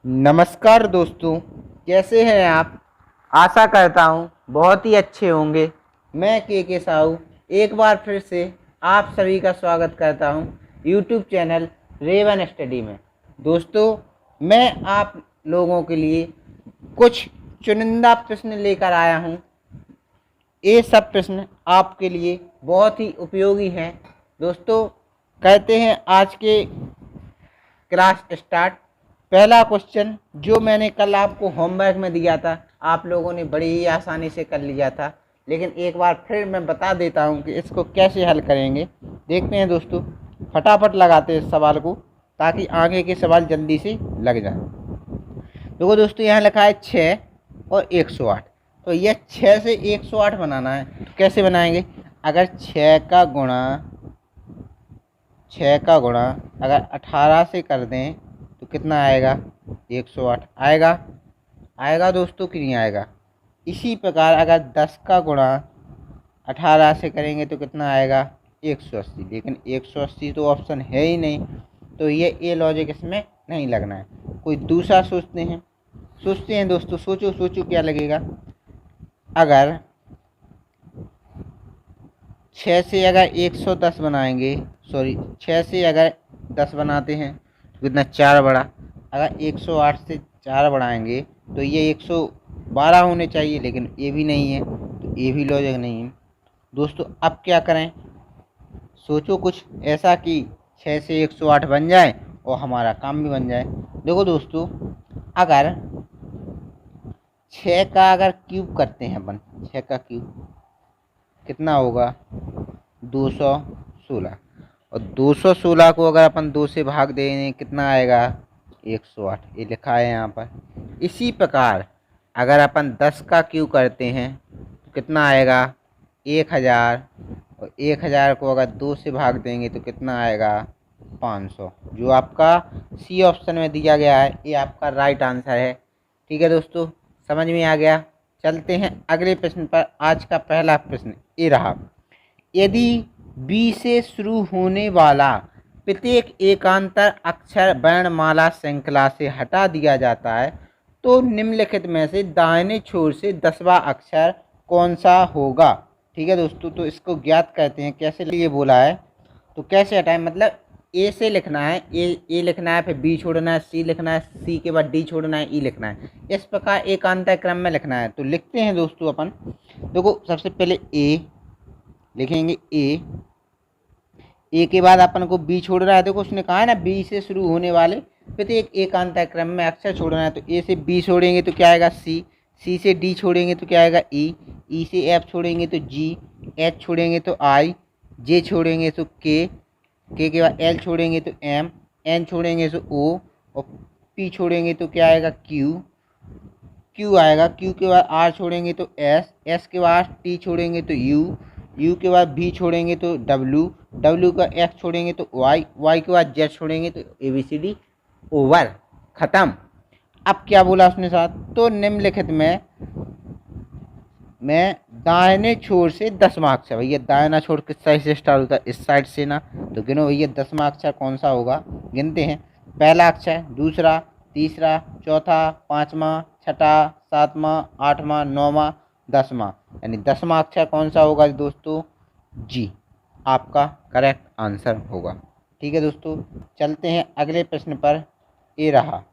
नमस्कार दोस्तों, कैसे हैं आप। आशा करता हूँ बहुत ही अच्छे होंगे। मैं के साहू एक बार फिर से आप सभी का स्वागत करता हूँ यूट्यूब चैनल रेवन स्टडी में। दोस्तों, मैं आप लोगों के लिए कुछ चुनिंदा प्रश्न लेकर आया हूँ। ये सब प्रश्न आपके लिए बहुत ही उपयोगी हैं। दोस्तों, कहते हैं आज के क्लास स्टार्ट। पहला क्वेश्चन जो मैंने कल आपको होमवर्क में दिया था, आप लोगों ने बड़ी ही आसानी से कर लिया था, लेकिन एक बार फिर मैं बता देता हूं कि इसको कैसे हल करेंगे। देखते हैं दोस्तों, फटाफट लगाते हैं इस सवाल को ताकि आगे के सवाल जल्दी से लग जाए। देखो दोस्तों, यहाँ लिखा है 6 और 108। तो यह 6 से 108 बनाना है, तो कैसे बनाएंगे। अगर 6 का गुणा अगर 18 से कर दें तो कितना आएगा, 108 आएगा। आएगा दोस्तों कि नहीं आएगा। इसी प्रकार अगर 10 का गुणा 18 से करेंगे तो कितना आएगा, 180। लेकिन 180 तो ऑप्शन है ही नहीं, तो ये लॉजिक इसमें नहीं लगना है। कोई दूसरा सोचते हैं दोस्तों। सोचो सोचो क्या लगेगा। अगर 6 से अगर 110 बनाएंगे, सॉरी 6 से अगर 10 बनाते हैं तो कितना, 4 बढ़ा। अगर 108 से 4 बढ़ाएंगे तो ये 112 होने चाहिए, लेकिन ये भी नहीं है, तो ये भी लॉजिक नहीं है। दोस्तों, अब क्या करें। सोचो कुछ ऐसा कि 6 से 108 बन जाए और हमारा काम भी बन जाए। देखो दोस्तों, अगर 6 का अगर क्यूब करते हैं अपन, 6 का क्यूब कितना होगा, 216। और 216 को अगर अपन 2 से भाग दें कितना आएगा, 108। ये लिखा है यहाँ पर। इसी प्रकार अगर अपन 10 का क्यूब करते हैं तो कितना आएगा, 1000। और 1000 को अगर 2 से भाग देंगे तो कितना आएगा, 500। जो आपका सी ऑप्शन में दिया गया है ये आपका राइट आंसर है। ठीक है दोस्तों, समझ में आ गया। चलते हैं अगले प्रश्न पर। आज का पहला प्रश्न ये रहा। यदि बी से शुरू होने वाला प्रत्येक एकांतर अक्षर वर्णमाला श्रृंखला से हटा दिया जाता है तो निम्नलिखित में से दाहिने छोर से 10वां अक्षर कौन सा होगा। ठीक है दोस्तों, तो इसको ज्ञात करते हैं। कैसे ये बोला है तो कैसे हटाएं, मतलब ए से लिखना है, ए लिखना है, फिर बी छोड़ना है, सी लिखना है, सी के बाद डी छोड़ना है, ई लिखना है। इस प्रकार एकांतर क्रम में लिखना है। तो लिखते हैं दोस्तों अपन। देखो सबसे पहले ए लिखेंगे, ए के बाद अपन को बी छोड़ रहा है। देखो उसने कहा है ना, बी से शुरू होने वाले प्रत्येक एकांतर क्रम में अक्षर छोड़ना है। तो ए से बी छोड़ेंगे तो क्या आएगा, सी से डी छोड़ेंगे तो क्या आएगा, ई से एफ छोड़ेंगे तो जी, एच छोड़ेंगे तो आई, जे छोड़ेंगे तो के बाद एल छोड़ेंगे तो एन छोड़ेंगे तो ओ, और पी छोड़ेंगे तो क्या आएगा, क्यू आएगा। क्यू के बाद आर छोड़ेंगे तो एस के बाद टी छोड़ेंगे तो यू के बाद भी छोड़ेंगे तो डब्ल्यू का एक्स छोड़ेंगे तो वाई के बाद जेड छोड़ेंगे तो ABCD ओवर, खत्म। अब क्या बोला उसने साथ, तो निम्नलिखित में दाहिने छोर से 10वां अक्षर, भैया दाहिना छोर किस साइड से स्टार्ट होता है, इस साइड से ना। तो गिनो भैया 10वां अक्षर कौन सा होगा। गिनते हैं। पहला अक्षर, दूसरा, तीसरा, चौथा, 5वां, छठा, 7वां, 8वां, 9वां, 10वां। यानी 10वां अक्षर कौन सा होगा दोस्तों, जी आपका करेक्ट आंसर होगा। ठीक है दोस्तों, चलते हैं अगले प्रश्न पर। ये रहा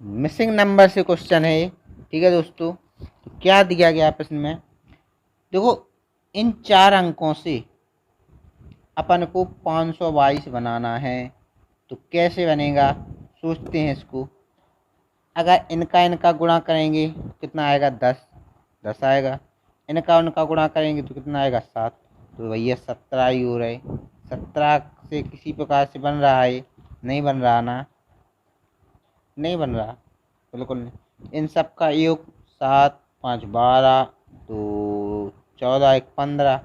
मिसिंग नंबर से क्वेश्चन है ये। ठीक है दोस्तों, तो क्या दिया गया प्रश्न में, देखो इन 4 अंकों से अपन को 522 बनाना है। तो कैसे बनेगा, सोचते हैं इसको। अगर इनका गुणा करेंगे तो कितना आएगा, 10 आएगा। इनका गुणा करेंगे तो कितना आएगा, 7। तो भैया 17 ही हो रहे। 17 से किसी प्रकार से बन रहा है, नहीं बन रहा ना, नहीं बन रहा, बिल्कुल नहीं। इन सब का योग 7 5 12, तो 14 1 15।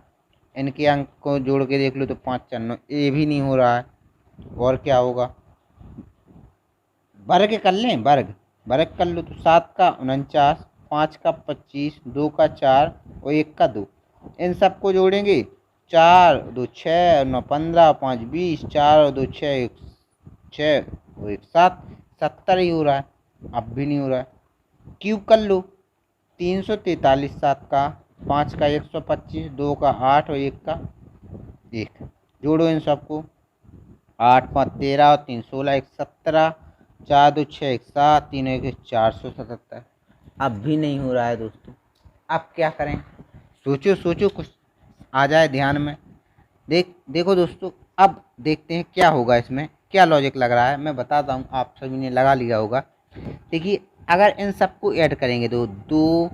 इनके अंक को जोड़ के देख लो तो 5 4 9, ये भी नहीं हो रहा है। और क्या होगा, वर्ग कर लें, वर्ग कर लो तो 7 का 49, 5 का 25, 2 का 4 और 1 का 2। इन सब को जोड़ेंगे, 4 2 6 9 15, 5 20, 4 2 6 6 और 1 7, 70 ही हो रहा है, अब भी नहीं हो रहा है। क्यूब कर लो, 343 7 का, 5 का 125, 2 का 8 और 1 का 1, जोड़ो इन सबको, 8 5 13 और 3 16, 1 17, 4 2 6 1 7, 3 1 477। अब भी नहीं हो रहा है दोस्तों, अब क्या करें? सोचो सोचो, कुछ आ जाए ध्यान में। देखो दोस्तों, अब देखते हैं क्या होगा, इसमें क्या लॉजिक लग रहा है, मैं बताता हूँ, आप सभी ने लगा लिया होगा। देखिए, अगर इन सबको ऐड करेंगे तो 2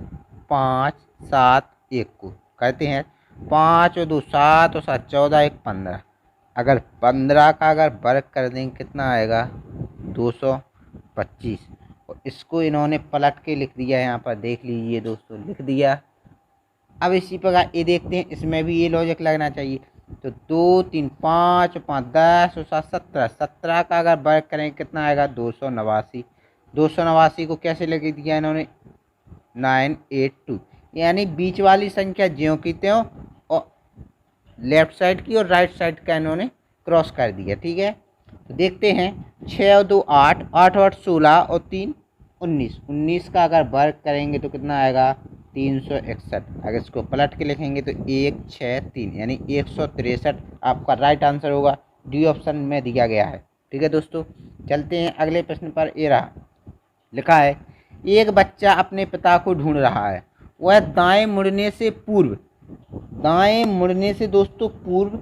5 7 1 को करते हैं, 5 और 2 7 और 7 14, 1 15। अगर 15 का अगर वर्ग कर देंगे कितना आएगा? 225। और इसको इन्होंने पलट के लिख दिया है, यहाँ पर देख लीजिए दोस्तों, लिख दिया। अब इसी प्रकार ये देखते हैं, इसमें भी ये लॉजिक लगना चाहिए। तो 2 3 5 5 10 और 7 17, 17 का अगर वर्ग करें कितना आएगा? 289। 289 को कैसे लिख दिया इन्होंने? 982, यानी बीच वाली संख्या ज्यों की त्यों और लेफ्ट साइड की और राइट साइड का इन्होंने क्रॉस कर दिया। ठीक है, तो देखते हैं, 6 और 2 8, 8 और 8 16 और 3 19, 19 का अगर वर्ग करेंगे तो कितना आएगा? 361। अगर इसको पलट के लिखेंगे तो 1 6 3, यानी 163 आपका राइट आंसर होगा, डी ऑप्शन में दिया गया है। ठीक है दोस्तों, चलते हैं अगले प्रश्न पर। ये रहा, लिखा है, एक बच्चा अपने पिता को ढूंढ रहा है, वह दाएं मुड़ने से पूर्व, दाएं मुड़ने से दोस्तों पूर्व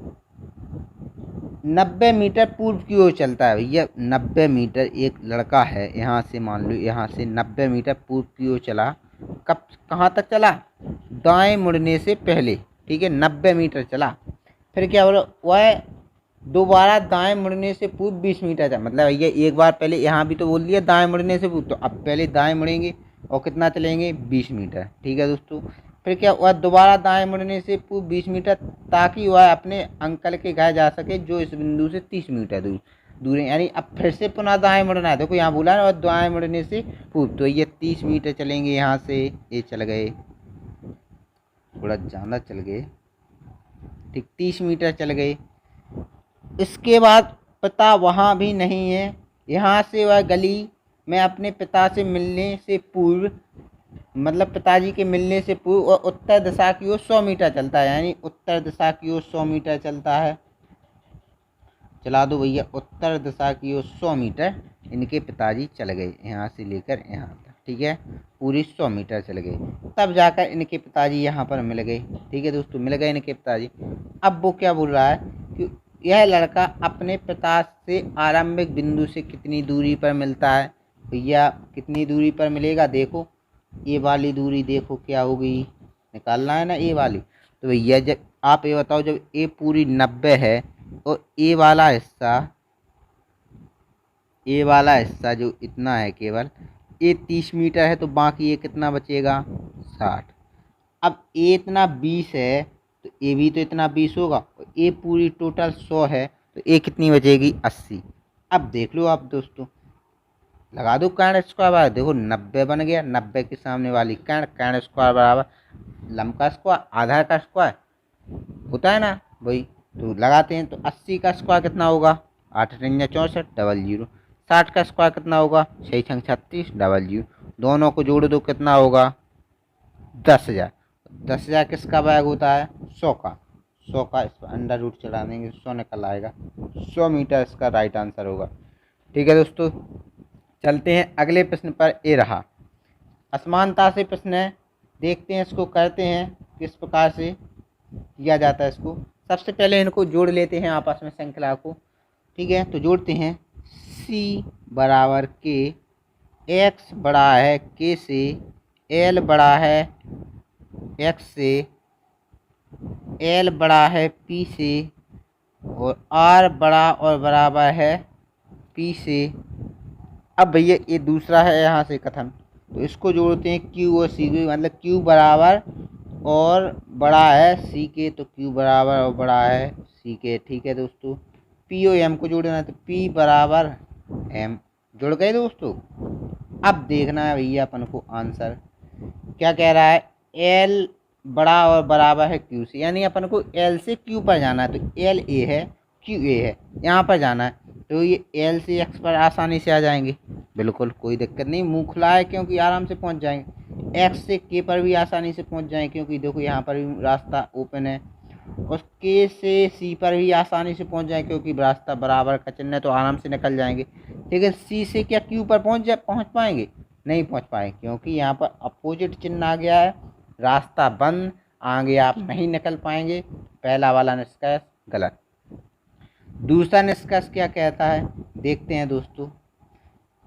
90 मीटर पूर्व की ओर चलता है। भैया 90 मीटर एक लड़का है, यहाँ से मान लो, यहाँ से 90 मीटर पूर्व की ओर चला। कब, कहाँ तक चला? दाएं मुड़ने से पहले। ठीक है, 90 मीटर चला। फिर क्या बोला? वह दोबारा दाएं मुड़ने से पूर्व 20 मीटर चला। मतलब भैया एक बार पहले यहाँ भी तो बोल दिया दाएं मुड़ने से पूर्व, तो अब पहले दाएं मुड़ेंगे और कितना चलेंगे? 20 मीटर। ठीक है दोस्तों, फिर क्या, वह दोबारा दाएं मुड़ने से पूर्व 20 मीटर, ताकि वह अपने अंकल के घर जा सके जो इस बिंदु से 30 मीटर दूर है। यानी अब फिर से पुनः दाएं मुड़ना है। देखो यहाँ बोला ना, और दाएं मुड़ने से पूर्व, तो ये 30 मीटर चलेंगे। यहाँ से ये चल गए, थोड़ा ज़्यादा चल गए, ठीक 30 मीटर चल गए। इसके बाद पिता वहाँ भी नहीं है। यहाँ से वह गली में अपने पिता से मिलने से पूर्व, मतलब पिताजी के मिलने से पूर्व, और उत्तर दिशा की ओर 100 मीटर चलता है। यानी उत्तर दिशा की ओर 100 मीटर चलता है। चला दो भैया, उत्तर दिशा की ओर 100 मीटर इनके पिताजी चल गए, यहाँ से लेकर यहाँ तक। ठीक है, पूरी 100 मीटर चल गए, तब जाकर इनके पिताजी यहाँ पर मिल गए। ठीक है दोस्तों, मिल गए इनके पिताजी। अब वो क्या बोल रहा है कि यह लड़का अपने पिता से आरंभिक बिंदु से कितनी दूरी पर मिलता है? भैया कितनी दूरी पर मिलेगा? देखो, ये वाली दूरी देखो क्या होगी, निकालना है ना ये वाली। तो भैया जब आप ये बताओ, जब ये पूरी 90 है और ये वाला हिस्सा जो इतना है, केवल ये 30 मीटर है, तो बाकी ये कितना बचेगा? 60। अब ये इतना 20 है, तो ये भी तो इतना 20 होगा, और ये पूरी टोटल 100 है, तो ये कितनी बचेगी? 80। अब देख लो आप दोस्तों, लगा दो कर्ण स्क्वायर बराबर, देखो 90 बन गया, 90 के सामने वाली कर्ण, कर्ण स्क्वायर बराबर लंब का स्क्वायर, आधार का स्क्वायर होता है ना वही। तो लगाते हैं, तो 80 का स्क्वायर कितना होगा? 8 8 64 डबल 0। 60 का स्क्वायर कितना होगा? 6 6 36 डबल 0। दोनों को जोड़ दो, कितना होगा? 10,000। 10,000 किसका बैग होता है? 100 का। 100 का इस पर अंडर रूट चढ़ा देंगे, 100 निकल आएगा। 100 मीटर इसका राइट आंसर होगा। ठीक है दोस्तों, चलते हैं अगले प्रश्न पर। ये रहा, असमानता से प्रश्न है, देखते हैं इसको, करते हैं किस प्रकार से किया जाता है इसको। सबसे पहले इनको जोड़ लेते हैं आपस में श्रृंखला को। ठीक है, तो जोड़ते हैं, C बराबर के, X बड़ा है K से, L बड़ा है X से, L बड़ा है P से, और R बड़ा और बराबर है P से। अब भैया ये दूसरा है यहाँ से कथन, तो इसको जोड़ते हैं Q और C को, मतलब Q बराबर और बड़ा है C के, तो Q बराबर और बड़ा है C के। ठीक है दोस्तों, P और M को जोड़ना है, तो P बराबर M। जुड़ गए दोस्तों। अब देखना है भैया अपन को आंसर क्या कह रहा है, L बड़ा और बराबर है Q से, यानी अपन को L से Q पर जाना है, तो L A है Q A है, यहाँ पर जाना है। तो ये एल से एक्स पर आसानी से आ जाएंगे, बिल्कुल कोई दिक्कत नहीं, मुँह खुला है क्योंकि आराम से पहुंच जाएंगे। एक्स से के पर भी आसानी से पहुंच जाएंगे क्योंकि देखो यहाँ पर भी रास्ता ओपन है। और के से सी पर भी आसानी से पहुंच जाएंगे क्योंकि रास्ता बराबर का चिन्ह है, तो आराम से निकल जाएंगे। लेकिन सी से क्या क्यू पर पहुंच पाएंगे? नहीं पहुंच पाएंगे क्योंकि यहाँ पर अपोजिट चिन्ह आ गया है, रास्ता बंद, आगे आप नहीं निकल पाएंगे। पहला वाला निष्कर्ष गलत। दूसरा निष्कर्ष क्या कहता है, देखते हैं दोस्तों।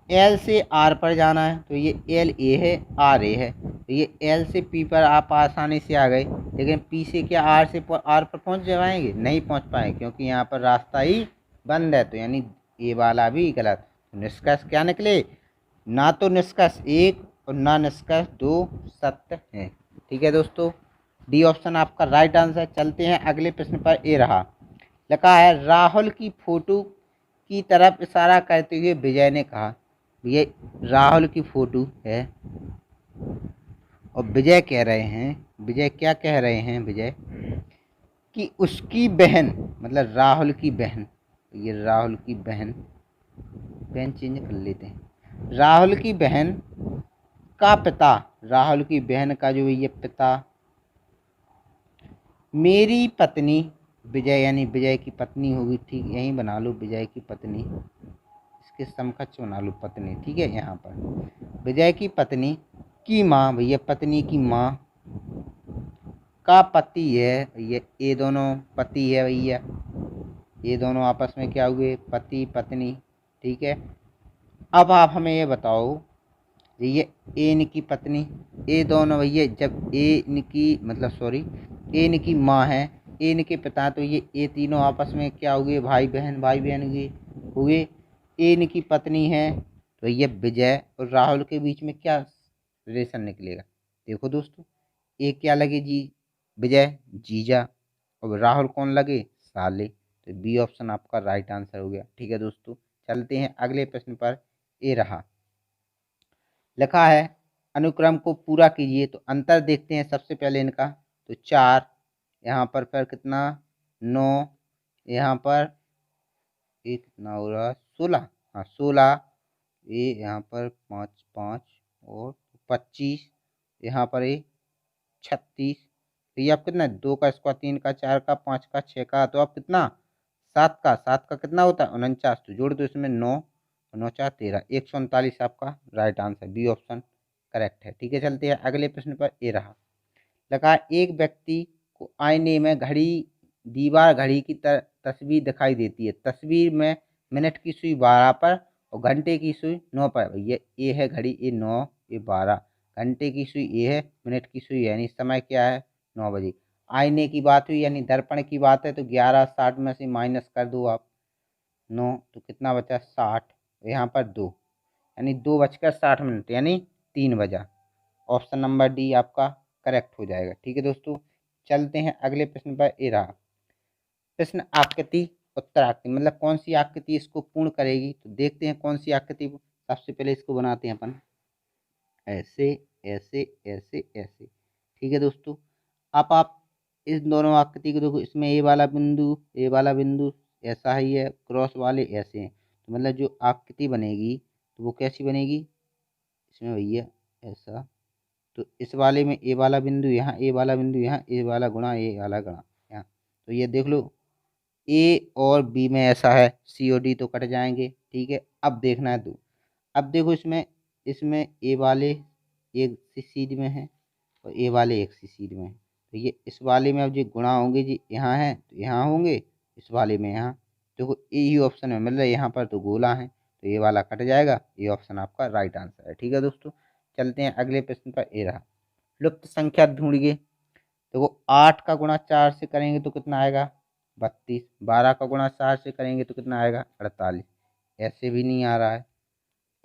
एल से आर पर जाना है तो ये एल ए है, आर ए है, तो ये एल से पी पर आप आसानी से आ गए। लेकिन पी से क्या आर पर पहुंच जाएंगे? नहीं पहुंच पाए क्योंकि यहाँ पर रास्ता ही बंद है, तो यानी ये वाला भी गलत। तो निष्कर्ष क्या निकले? ना तो निष्कर्ष 1 और ना निष्कर्ष 2 सत्य है। ठीक है दोस्तों, डी ऑप्शन आपका राइट आंसर। चलते हैं अगले प्रश्न पर। ए रहा, लिखा है राहुल की फोटो की तरफ इशारा करते हुए विजय ने कहा। ये राहुल की फोटो है और विजय कह रहे हैं, विजय क्या कह रहे हैं? विजय कि उसकी बहन, मतलब राहुल की बहन, ये राहुल की बहन, पेन चेंज कर लेते हैं, राहुल की बहन का पिता, राहुल की बहन का जो ये पिता, मेरी पत्नी विजय, यानी विजय की पत्नी होगी, ठीक यहीं बना लो, विजय की पत्नी, इसके समकक्ष बना लो पत्नी। ठीक है, यहाँ पर विजय की पत्नी की माँ, भैया पत्नी की माँ का पति है, ये दोनों पति है भैया, ये दोनों आपस में क्या हुए? पति पत्नी। ठीक है, अब आप हमें ये बताओ, ये ए इनकी पत्नी, ए दोनों भैया, जब ए इनकी मतलब सॉरी ए इनकी माँ है, ए इनके पिता, तो ये तीनों आपस में क्या हुए? भाई बहन हुए। ए इनकी पत्नी है, तो ये विजय और राहुल के बीच में क्या रिलेशन निकलेगा? देखो दोस्तों, ए क्या लगे जी? विजय जीजा, और राहुल कौन लगे? साले। तो बी ऑप्शन आपका राइट आंसर हो गया। ठीक है दोस्तों, चलते हैं अगले प्रश्न पर। ए रहा, लिखा है अनुक्रम को पूरा कीजिए। तो अंतर देखते हैं सबसे पहले इनका। तो 4 यहाँ पर फिर कितना? 9, यहाँ पर ये कितना हो रहा? 16, हाँ 16, ये यहाँ पर 5 5 और 25, यहाँ पर ये 36। तो ये आप कितना? 2 का स्क्वायर, 3 का, 4 का, 5 का, 6 का, तो आप कितना? 7 का कितना होता है? 49। तो जोड़ दो इसमें 9, 9 4 13, 139 आपका right answer, B option correct है। ठीक है, चलते हैं अगले प्रश्न पर। ए रहा, लगा एक व्यक्ति को आईने में दीवार घड़ी की तस्वीर दिखाई देती है। तस्वीर में मिनट की सुई 12 पर और घंटे की सुई 9 पर। ये ए है घड़ी, ये 9, ये 12, घंटे की सुई ए है, मिनट की सुई है, यानी समय क्या है? 9 बजे। आईने की बात हुई यानी दर्पण की बात है, तो 11:60 में से माइनस कर दो आप 9, तो कितना बचा? 60, यहाँ पर 2, यानी 2:60 यानी 3 बजा। ऑप्शन नंबर डी आपका करेक्ट हो जाएगा। ठीक है दोस्तों, चलते हैं अगले प्रश्न पर। ए रहा प्रश्न, आकृति उत्तर आकृति, मतलब कौन सी आकृति इसको पूर्ण करेगी? तो देखते हैं कौन सी आकृति। सबसे पहले इसको बनाते हैं अपन, ऐसे ऐसे ऐसे ऐसे। ठीक है दोस्तों, अब आप इस दोनों आकृति को देखो, इसमें ए वाला बिंदु ऐसा ही है, क्रॉस वाले ऐसे हैं, तो मतलब जो आकृति बनेगी तो वो कैसी बनेगी? इसमें भैया ऐसा, तो इस वाले में ए वाला बिंदु यहाँ, ए वाला बिंदु यहाँ, ए वाला गुणा ए वाला गुणा यहाँ, तो ये देख लो ए और बी में ऐसा है, सी और डी तो कट जाएंगे। ठीक है, अब देखना है दो। अब देखो इसमें इसमें ए वाले एक सी सीध में है और ए वाले एक सी सीध में है, तो ये इस वाले में अब जो गुणा होंगे जी यहाँ है तो यहाँ होंगे, इस वाले में यहाँ। देखो ए ही ऑप्शन में, मतलब यहाँ पर तो गोला है, तो ये वाला कट जाएगा, ये ऑप्शन आपका राइट आंसर है। ठीक है दोस्तों, चलते हैं अगले प्रश्न पर। ए रहा, लुप्त संख्या ढूंढिए। देखो 8 का गुणा 4 से करेंगे तो कितना आएगा? 32। 12 का गुणा 4 से करेंगे तो कितना आएगा? 48। ऐसे भी नहीं आ रहा है।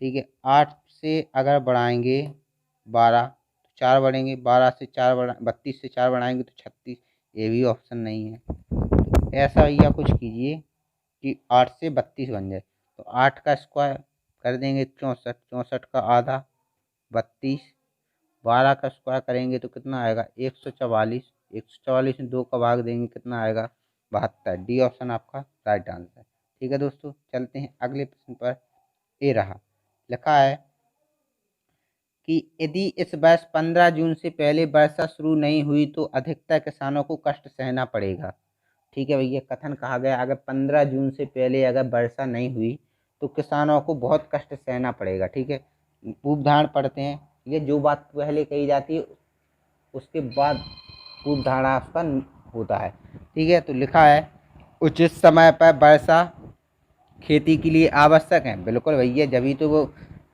ठीक है, 8 से अगर बढ़ाएंगे 12 तो 4 बढ़ेंगे, 12 से 4 बढ़ा 32 से 4 बढ़ाएंगे तो 36, ये भी ऑप्शन नहीं है। तो ऐसा भैया कुछ कीजिए कि 8 से 32 बन जाए। तो 8 का स्क्वायर कर देंगे 64, 64 का आधा 32, 12 का स्क्वायर करेंगे तो कितना आएगा? 144, 144 में 2 का भाग देंगे कितना आएगा? 72। डी ऑप्शन आपका राइट आंसर। ठीक है दोस्तों, चलते हैं अगले प्रश्न पर। ये रहा, लिखा है कि यदि इस वर्ष 15 जून से पहले वर्षा शुरू नहीं हुई तो अधिकतर किसानों को कष्ट सहना पड़ेगा। ठीक है भैया, कथन कहा गया अगर 15 जून से पहले अगर वर्षा नहीं हुई तो किसानों को बहुत कष्ट सहना पड़ेगा। ठीक है, पूर्व धारणा पढ़ते हैं। ये जो बात पहले कही जाती है उसके बाद पूर्व धारणा उसका होता है। ठीक है, तो लिखा है उचित समय पर वर्षा खेती के लिए आवश्यक है। बिल्कुल भैया, जभी तो वो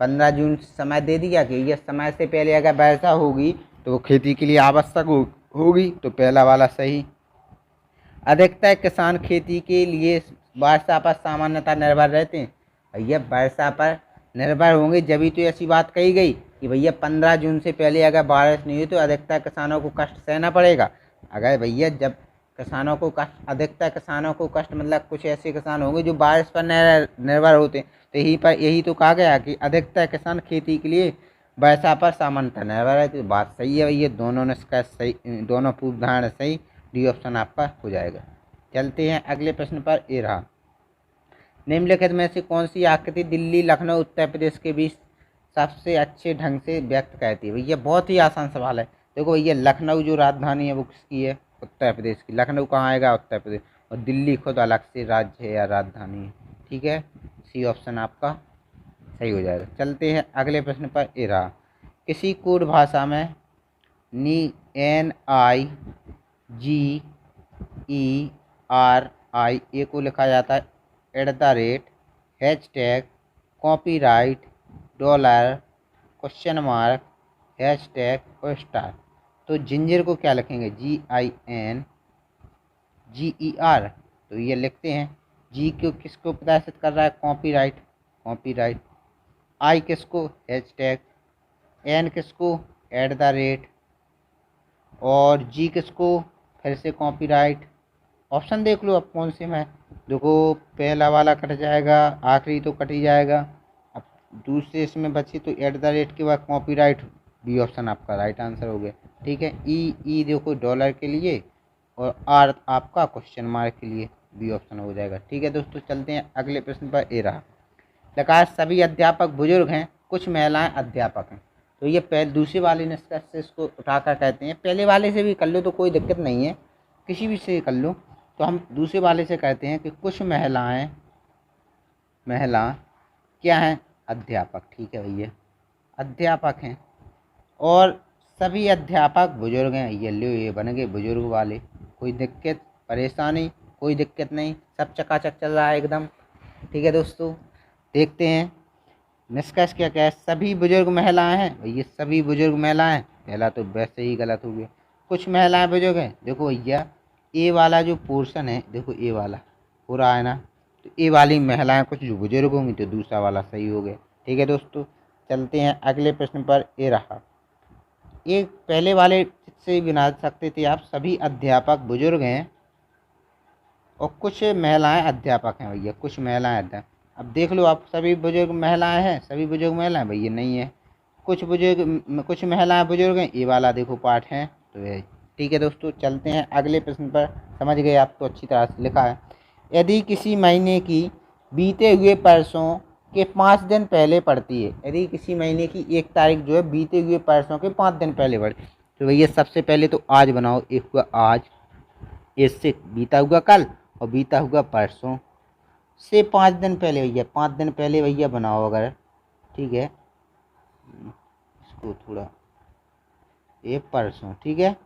15 जून समय दे दिया कि ये समय से पहले अगर वर्षा होगी तो वो खेती के लिए आवश्यक होगी, तो पहला वाला सही। अधिकतर किसान खेती के लिए वर्षा पर सामान्यतः निर्भर रहते हैं। भैया वर्षा पर निर्भर होंगे जभी तो ऐसी बात कही गई कि भैया 15 जून से पहले अगर बारिश नहीं हुई तो अधिकतर किसानों को कष्ट सहना पड़ेगा। अगर भैया जब किसानों को कष्ट, अधिकतर किसानों को कष्ट मतलब कुछ ऐसे किसान होंगे जो बारिश पर निर्भर होते हैं, तो यही तो कहा गया कि अधिकतर किसान खेती के लिए वर्षा पर सामान्यतः निर्भर रहते। तो बात सही है भैया, दोनों ने इसका सही, दोनों पूर्व धारणा सही, डी ऑप्शन आपका हो जाएगा। चलते हैं अगले प्रश्न पर। ये रहा, निम्नलिखित में से कौन सी आकृति दिल्ली लखनऊ उत्तर प्रदेश के बीच सबसे अच्छे ढंग से व्यक्त करती है। भैया बहुत ही आसान सवाल है। देखो भैया, लखनऊ जो राजधानी है वो किसकी है? उत्तर प्रदेश की। लखनऊ कहाँ आएगा? उत्तर प्रदेश। और दिल्ली खुद अलग से राज्य है या राजधानी है। ठीक है, सी ऑप्शन आपका सही हो जाएगा। चलते हैं अगले प्रश्न पर। ये रहा, किसी कोड भाषा में NIGERIA को लिखा जाता है @ hashtag copyright $, question mark, hashtag और स्टार। तो जिंजर को क्या लिखेंगे? GINGER। तो ये लिखते हैं। जी को किसको प्रदर्शित कर रहा है? Copyright, copyright. आई किसको? हैशटैग। एन किसको? @ और जी किसको? फिर से कॉपीराइट। ऑप्शन देख लो अब कौन से में। देखो पहला वाला कट जाएगा, आखिरी तो कट ही जाएगा। अब दूसरे इसमें बची तो @ के बाद कॉपीराइट। बी ऑप्शन आपका राइट आंसर हो गया। ठीक है, ई देखो डॉलर के लिए और आर आपका क्वेश्चन मार्क के लिए, बी ऑप्शन हो जाएगा। ठीक है दोस्तों, चलते हैं अगले प्रश्न पर। ए रहा, लगा सभी अध्यापक बुजुर्ग हैं, कुछ महिलाएं अध्यापक हैं। तो ये पहले दूसरे वाले निष्कर्ष से इसको उठाकर कहते हैं। पहले वाले से भी कर लो तो कोई दिक्कत नहीं है, किसी भी से कर लो। तो हम दूसरे वाले से कहते हैं कि कुछ महिला क्या हैं? अध्यापक। ठीक है भैया, अध्यापक हैं और सभी अध्यापक बुजुर्ग हैं। ये लो, ये बन गए बुजुर्ग वाले। कोई दिक्कत परेशानी? कोई दिक्कत नहीं, सब चकाचक चल रहा है एकदम। ठीक है दोस्तों, देखते हैं निष्कर्ष क्या क्या है। सभी बुजुर्ग महिलाएं हैं। भैया सभी बुजुर्ग महिलाएं, पहला तो वैसे ही गलत हो गया। कुछ महिलाएं बुजुर्ग हैं। देखो भैया ए वाला जो पोर्शन है, देखो ए वाला पूरा है ना, तो ए वाली महिलाएं कुछ जो बुजुर्ग होंगी, तो दूसरा वाला सही हो गया। ठीक है दोस्तों, चलते हैं अगले प्रश्न पर। ए रहा, एक पहले वाले से बना सकते थे आप, सभी अध्यापक बुजुर्ग हैं और कुछ महिलाएं अध्यापक हैं। भैया कुछ महिलाएं अध्यापक, अब देख लो आप, सभी बुजुर्ग महिलाएं हैं, सभी बुजुर्ग महिलाएं? भैया नहीं है, कुछ महिलाएं बुजुर्ग हैं, ये वाला देखो पार्ट है, तो ये। ठीक है दोस्तों, चलते हैं अगले प्रश्न पर। समझ गए आप तो अच्छी तरह से। लिखा है, यदि किसी महीने की बीते हुए परसों के 5 दिन पहले पड़ती है। यदि किसी महीने की 1 तारीख जो है बीते हुए परसों के 5 दिन पहले पड़ती, तो भैया सबसे पहले तो आज बनाओ। एक हुआ आज, इससे बीता हुआ कल और बीता हुआ परसों से 5 दिन पहले। भैया 5 दिन पहले भैया बनाओ अगर। ठीक है, इसको थोड़ा ये परसों। ठीक है,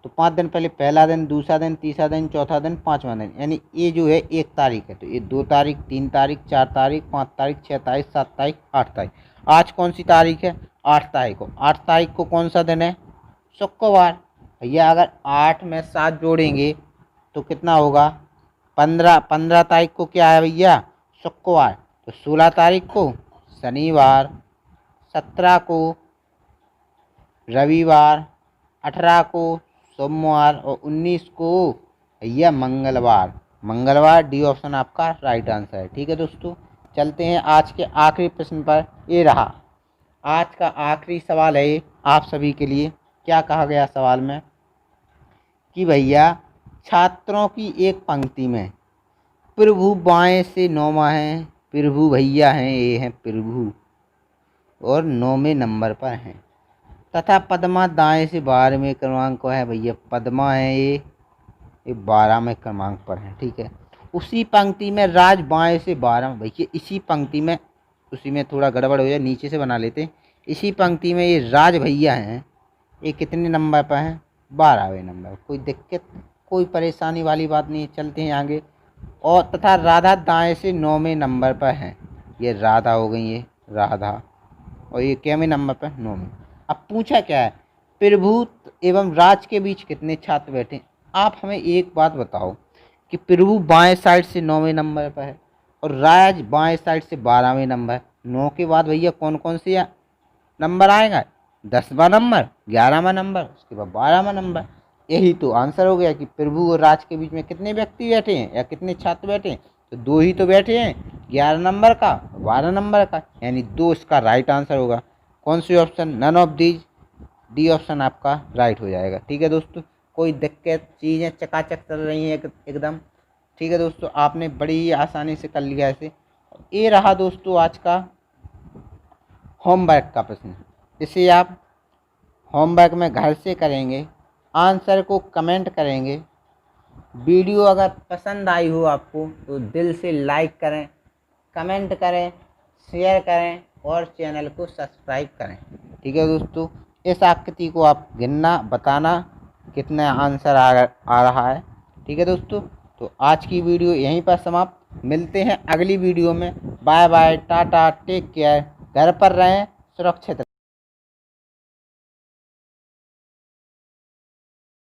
तो 5 दिन पहले पहला दिन, दूसरा दिन, तीसरा दिन, चौथा दिन, 5वां दिन, यानी ये जो है 1 तारीख है। तो ये 2 तारीख, 3 तारीख, 4 तारीख, 5 तारीख, 6 तारीख, 7 तारीख, 8 तारीख। आज कौन सी तारीख है? 8 तारीख को। 8 तारीख को कौन सा दिन है? शुक्रवार। भैया अगर 8 में 7 जोड़ेंगे तो कितना होगा? 15। 15 तारीख को क्या है भैया? शुक्रवार। तो 16 तारीख को शनिवार, 17 को रविवार, 18 को सोमवार और 19 को भैया मंगलवार। मंगलवार, डी ऑप्शन आपका राइट आंसर है। ठीक है दोस्तों, चलते हैं आज के आखिरी प्रश्न पर। ये रहा आज का आखिरी सवाल है आप सभी के लिए। क्या कहा गया सवाल में कि भैया छात्रों की एक पंक्ति में प्रभु बाएं से 9वां है, प्रभु भैया हैं, ये हैं प्रभु और 9वें नंबर पर हैं। तथा पद्मा दाएं से 12वें क्रमांक पर है भैया, पद्मा है ये 12वें क्रमांक पर है। ठीक है, उसी पंक्ति में राज बाएं से 12 भैया, इसी पंक्ति में, उसी में थोड़ा गड़बड़ हो जाए, नीचे से बना लेते हैं। इसी पंक्ति में ये राज भैया हैं, ये कितने नंबर पर हैं? 12वें नंबर। कोई दिक्कत, कोई परेशानी वाली बात नहीं है, चलते हैं आगे। और तथा राधा दाएं से 9वें नंबर पर हैं, ये राधा हो गई, ये राधा, और ये कितवें नंबर पर? 9वें। अब पूछा क्या है, प्रभु एवं राज के बीच कितने छात्र बैठे? आप हमें एक बात बताओ कि प्रभु बाएं साइड से 9वें नंबर पर है और राज बाएं साइड से 12वें नंबर। 9 के बाद भैया कौन कौन से नंबर आएगा? 10वां नंबर, 11वां नंबर, उसके बाद 12वां नंबर। यही तो आंसर हो गया कि प्रभु और राज के बीच में कितने व्यक्ति बैठे हैं या कितने छात्र बैठे हैं? तो 2 ही तो बैठे हैं, 11 नंबर का, 12 नंबर का, यानी 2 इसका राइट आंसर होगा। कौन सी option? None of these, D option आपका राइट हो जाएगा। ठीक है दोस्तों, कोई दिक्कत, चीज़ें चकाचक चल रही हैं एकदम। ठीक है दोस्तों, आपने बड़ी ही आसानी से कर लिया इसे। ये रहा दोस्तों आज का होमवर्क का प्रश्न। इसे आप होमवर्क में घर से करेंगे, आंसर को कमेंट करेंगे। वीडियो अगर पसंद आई हो आपको तो दिल से लाइक करें, कमेंट करें, शेयर करें और चैनल को सब्सक्राइब करें। ठीक है दोस्तों, इस आकृति को आप गिनना, बताना कितना आंसर आ रहा है। ठीक है दोस्तों, तो आज की वीडियो यहीं पर समाप्त। मिलते हैं अगली वीडियो में। Bye bye, tata, take care. घर पर रहें, सुरक्षित रहें।